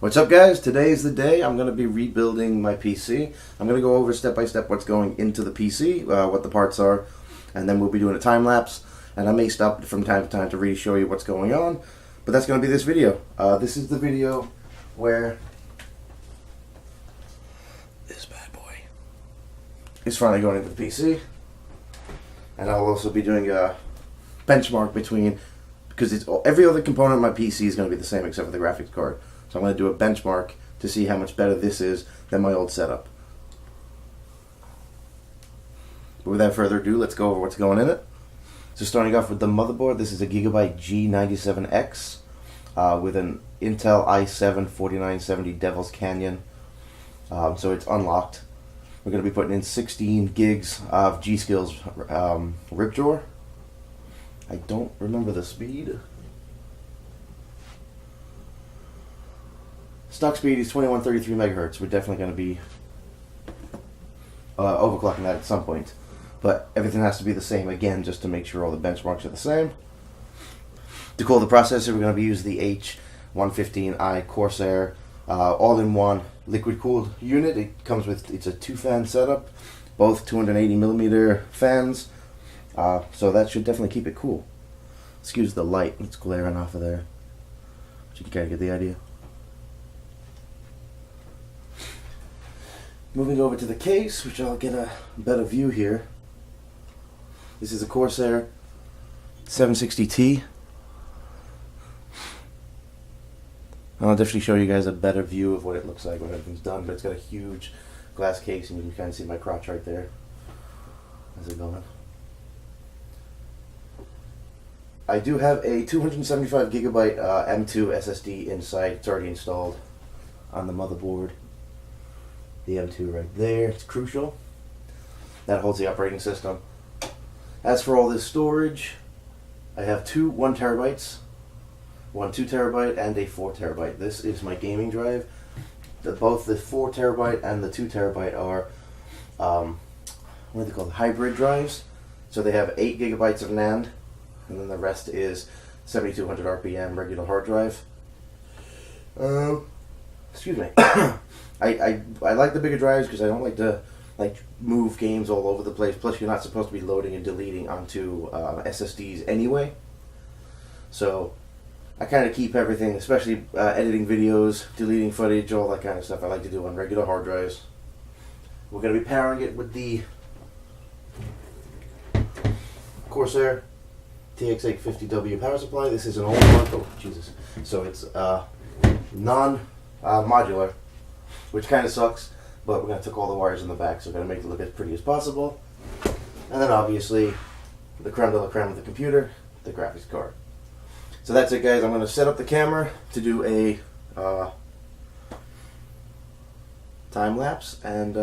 What's up, guys? Today is the day I'm going to be rebuilding my PC. I'm going to go over step by step what's going into the PC, what the parts are, and then we'll be doing a time lapse. And I may stop from time to time to really show you what's going on, but that's going to be this video. This is the video where this bad boy is finally going into the PC, and I'll also be doing a benchmark between, because it's every other component of my PC is going to be the same except for the graphics card. So I'm going to do a benchmark to see how much better this is than my old setup. But without further ado, let's go over what's going in it. So starting off with the motherboard, this is a Gigabyte G97X with an Intel i7-4970 Devil's Canyon. So it's unlocked. We're going to be putting in 16 gigs of G-Skill's rip drawer. I don't remember the speed. Stock speed is 2133 megahertz. We're definitely going to be overclocking that at some point. But everything has to be the same again, just to make sure all the benchmarks are the same. To cool the processor, we're going to be using the H115i Corsair all-in-one liquid cooled unit. It comes with, it's a 2-fan setup, both 280mm fans. So that should definitely keep it cool. Excuse the light, it's glaring off of there. But you can kind of get the idea. Moving over to the case, which I'll get a better view here. This is a Corsair 760T. I'll definitely show you guys a better view of what it looks like when everything's done, but it's got a huge glass case and you can kind of see my crotch right there. How's it going? I do have a 275 gigabyte M2 SSD inside. It's already installed on the motherboard. The M2 right there, it's crucial. That holds the operating system. As for all this storage, I have two 1 terabytes, one 2 terabyte, and a 4 terabyte. This is my gaming drive. Both the 4 terabyte and the 2 terabyte are, what are they called? Hybrid drives. So they have 8 gigabytes of NAND, and then the rest is 7200 RPM regular hard drive. Excuse me. I like the bigger drives because I don't like to move games all over the place. Plus, you're not supposed to be loading and deleting onto SSDs anyway. So I kind of keep everything, especially editing videos, deleting footage, all that kind of stuff. I like to do on regular hard drives. We're going to be powering it with the Corsair H50W power supply. This is an old one. Oh, Jesus. So it's non-modular, which kind of sucks, but we're going to take all the wires in the back, so we're going to make it look as pretty as possible. And then obviously, the creme de la creme of the computer, the graphics card. So that's it, guys. I'm going to set up the camera to do a time lapse, and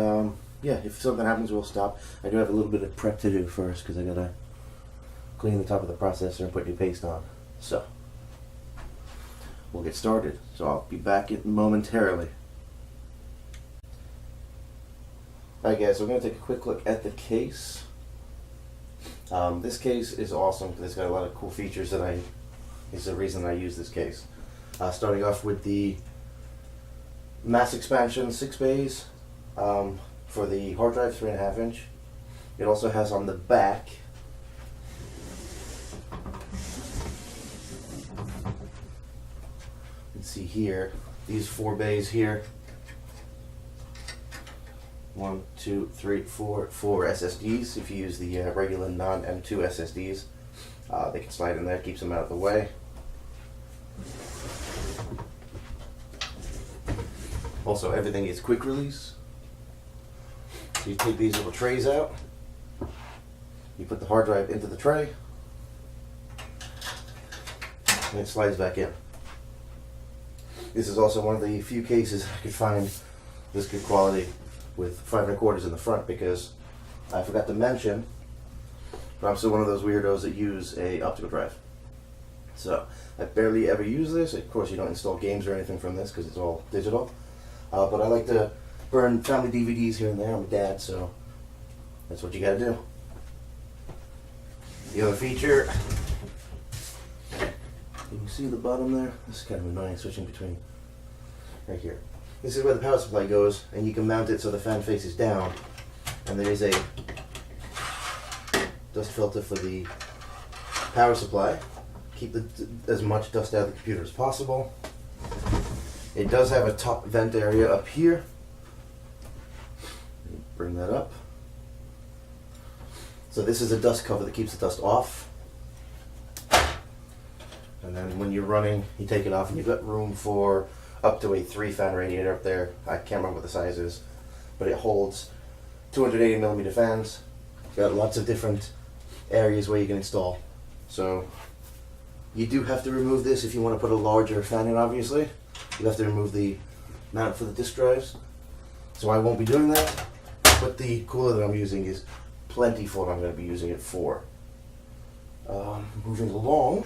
yeah, if something happens, we'll stop. I do have a little bit of prep to do first, because I got to clean the top of the processor and put new paste on. So we'll get started. So I'll be back momentarily. Alright, guys, so we're going to take a quick look at the case. This case is awesome because it's got a lot of cool features that is the reason I use this case. Starting off with the mass expansion 6 bays for the hard drive, 3.5 inch. It also has on the back you can see here these 4 bays here. 1, 2, 3, 4 SSDs. If you use the regular non-M2 SSDs, they can slide in there, keeps them out of the way. Also, everything is quick release. So you take these little trays out, you put the hard drive into the tray, and it slides back in. This is also one of the few cases I could find this good quality with 5 1/4 in the front, because I forgot to mention, but I'm still one of those weirdos that use a optical drive. So I barely ever use this. Of course, you don't install games or anything from this because it's all digital. But I like to burn family DVDs here and there. I'm a dad, so that's what you gotta do. The other feature, you can see the bottom there. This is kind of annoying, switching between right here. This is where the power supply goes, and you can mount it so the fan faces down. And there is a dust filter for the power supply. Keep as much dust out of the computer as possible. It does have a top vent area up here. Bring that up. So this is a dust cover that keeps the dust off. And then when you're running, you take it off and you've got room for up to a 3-fan radiator up there. I can't remember what the size is, but it holds 280mm fans. It's got lots of different areas where you can install. So you do have to remove this if you want to put a larger fan in, obviously. You have to remove the mount for the disk drives. So I won't be doing that, but the cooler that I'm using is plenty for what I'm going to be using it for. Moving along.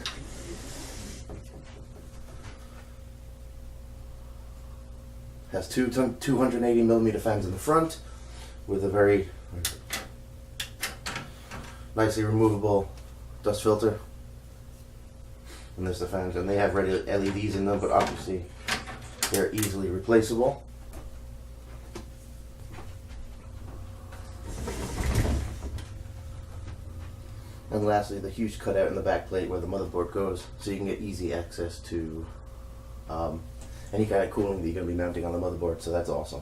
Has two 280mm fans in the front with a very nicely removable dust filter. And there's the fans, and they have regular LEDs in them, but obviously they're easily replaceable. And lastly, the huge cutout in the back plate where the motherboard goes, so you can get easy access to any kind of cooling that you're going to be mounting on the motherboard, so that's awesome.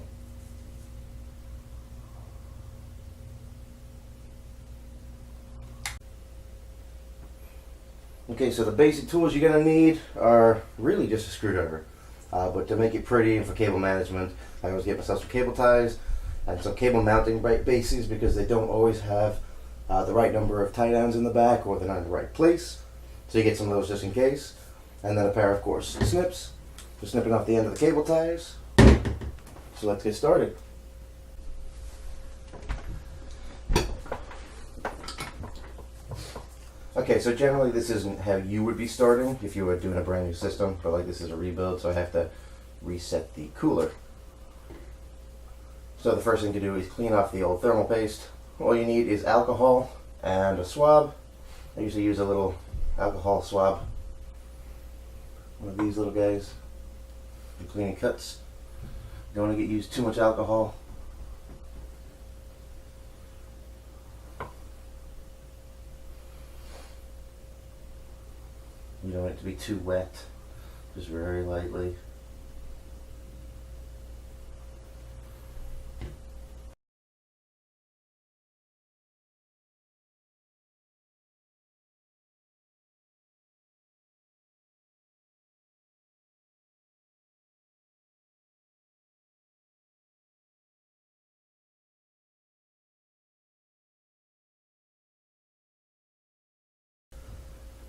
Okay, so the basic tools you're going to need are really just a screwdriver. But to make it pretty and for cable management, I always get myself some cable ties and some cable mounting bases because they don't always have the right number of tie downs in the back, or they're not in the right place. So you get some of those just in case. And then a pair, of course, snips for snipping off the end of the cable ties. So let's get started. Okay, so generally this isn't how you would be starting if you were doing a brand new system, but like this is a rebuild, so I have to reset the cooler. So the first thing to do is clean off the old thermal paste. All you need is alcohol and a swab. I usually use a little alcohol swab, one of these little guys, for cleaning cuts. You don't want to get used too much alcohol. You don't want it to be too wet, just very lightly.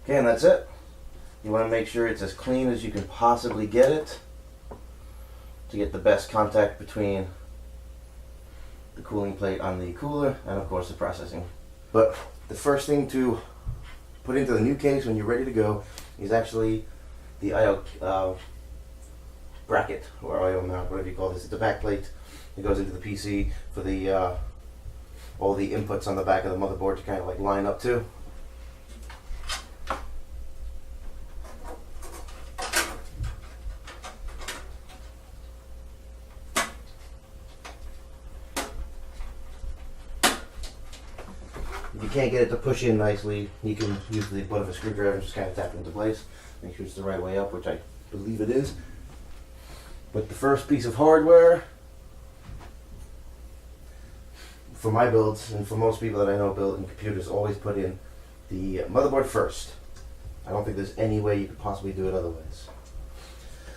Okay, and that's it. You want to make sure it's as clean as you can possibly get it to get the best contact between the cooling plate on the cooler and of course the processing. But the first thing to put into the new case when you're ready to go is actually the I/O bracket, or I/O mount, whatever you call this. It's a back plate that goes into the PC for the all the inputs on the back of the motherboard to kind of like line up to. If you can't get it to push in nicely, you can use the butt of a screwdriver and just kind of tap it into place. Make sure it's the right way up, which I believe it is. But the first piece of hardware, for my builds, and for most people that I know building computers, always put in the motherboard first. I don't think there's any way you could possibly do it otherwise.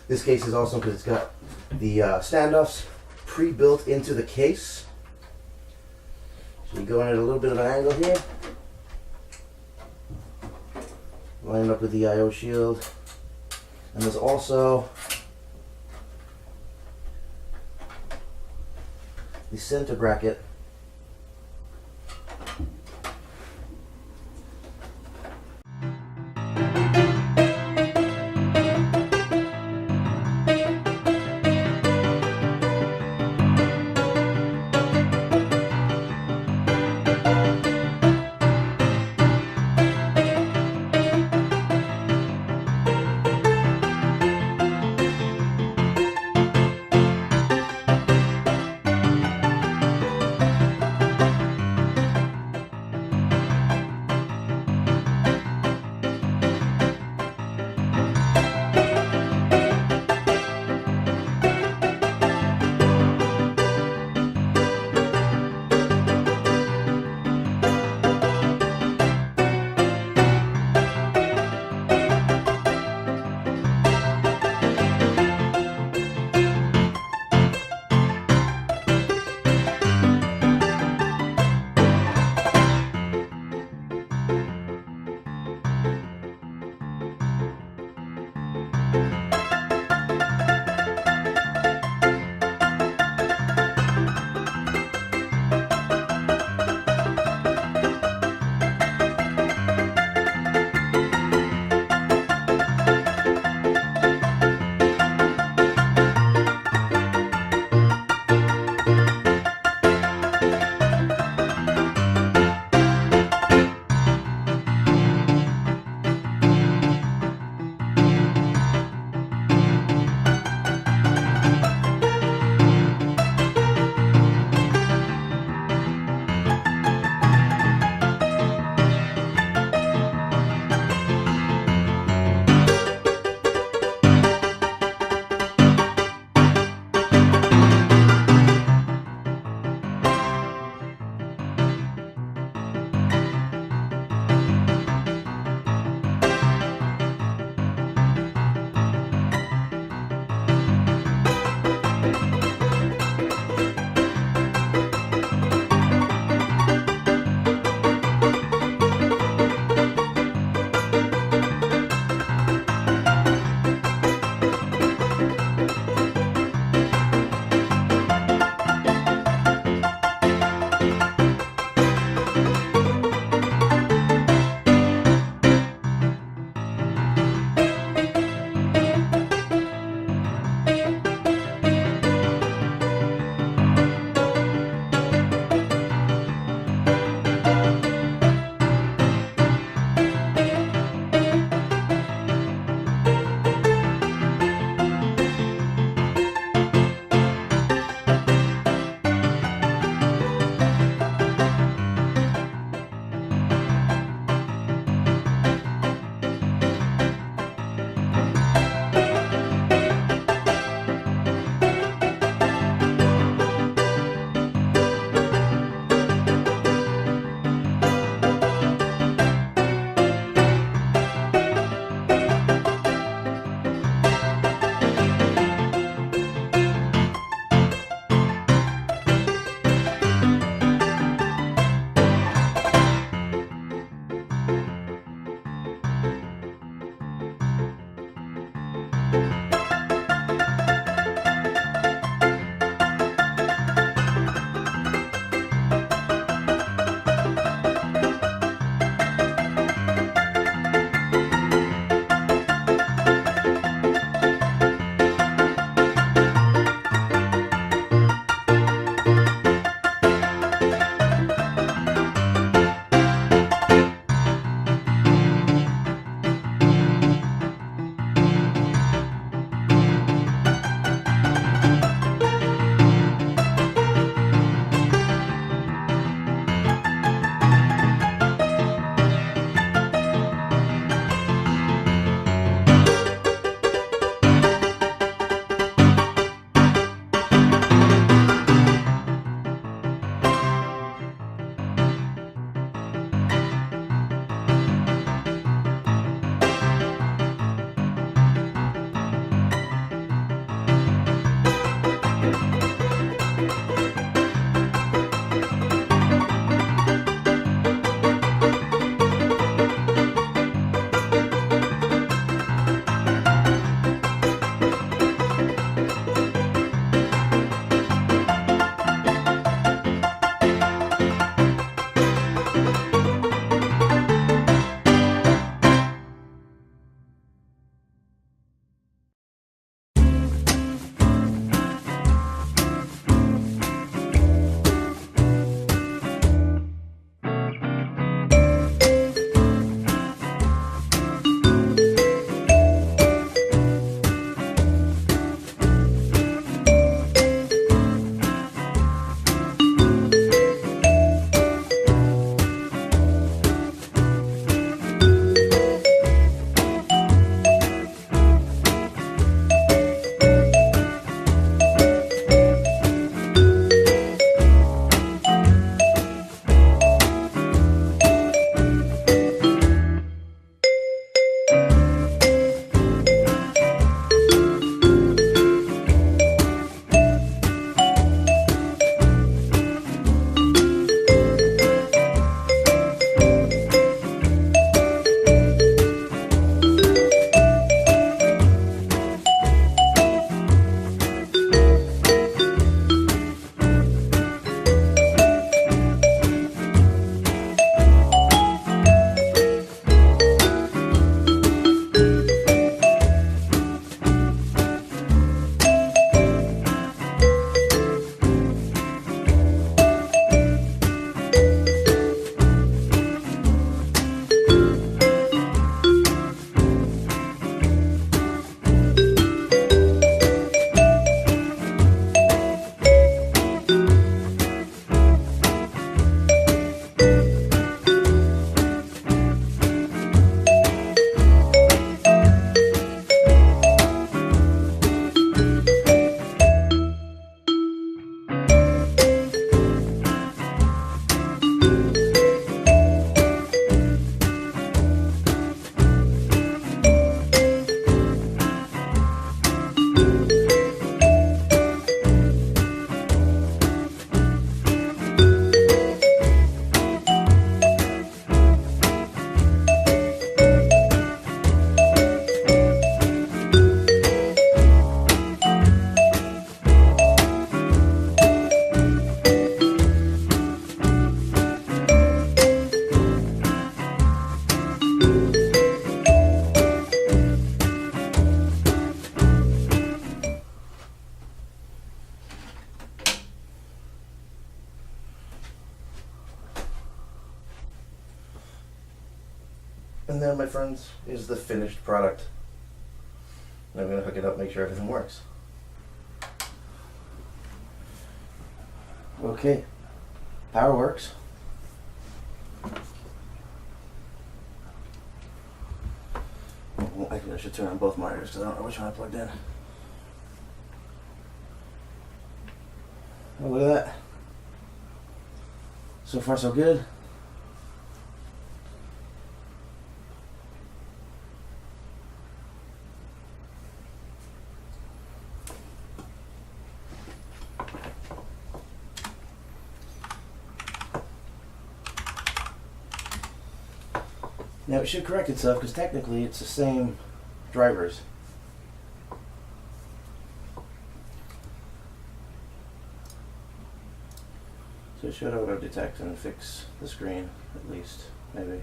This case is awesome because it's got the standoffs pre-built into the case. So you go in at a little bit of an angle here, line it up with the I/O shield, and there's also the center bracket And then, my friends, is the finished product. And I'm going to hook it up, make sure everything works. Okay, power works. Well, actually, I should turn on both monitors because I don't know which one I plugged in. Oh, look at that. So far, so good. Now it should correct itself because technically it's the same drivers. So it should auto detect and fix the screen, at least, maybe.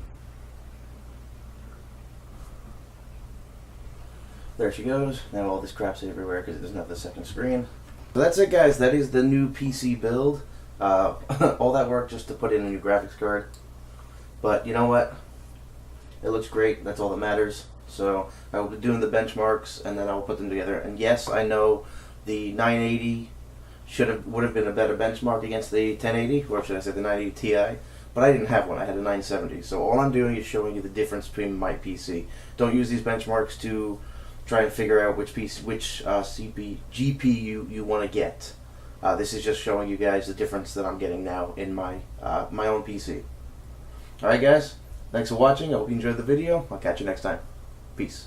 There she goes. Now all this crap's everywhere because it doesn't have the second screen. So that's it, guys. That is the new PC build. All that work just to put in a new graphics card. But you know what? It looks great. That's all that matters. So I will be doing the benchmarks and then I will put them together. And yes, I know the 980 would have been a better benchmark against the 1080, or should I say the 980 Ti. But I didn't have one. I had a 970. So all I'm doing is showing you the difference between my PC. Don't use these benchmarks to try and figure out which GPU you want to get. This is just showing you guys the difference that I'm getting now in my my own PC. All right, guys. Thanks for watching. I hope you enjoyed the video. I'll catch you next time. Peace.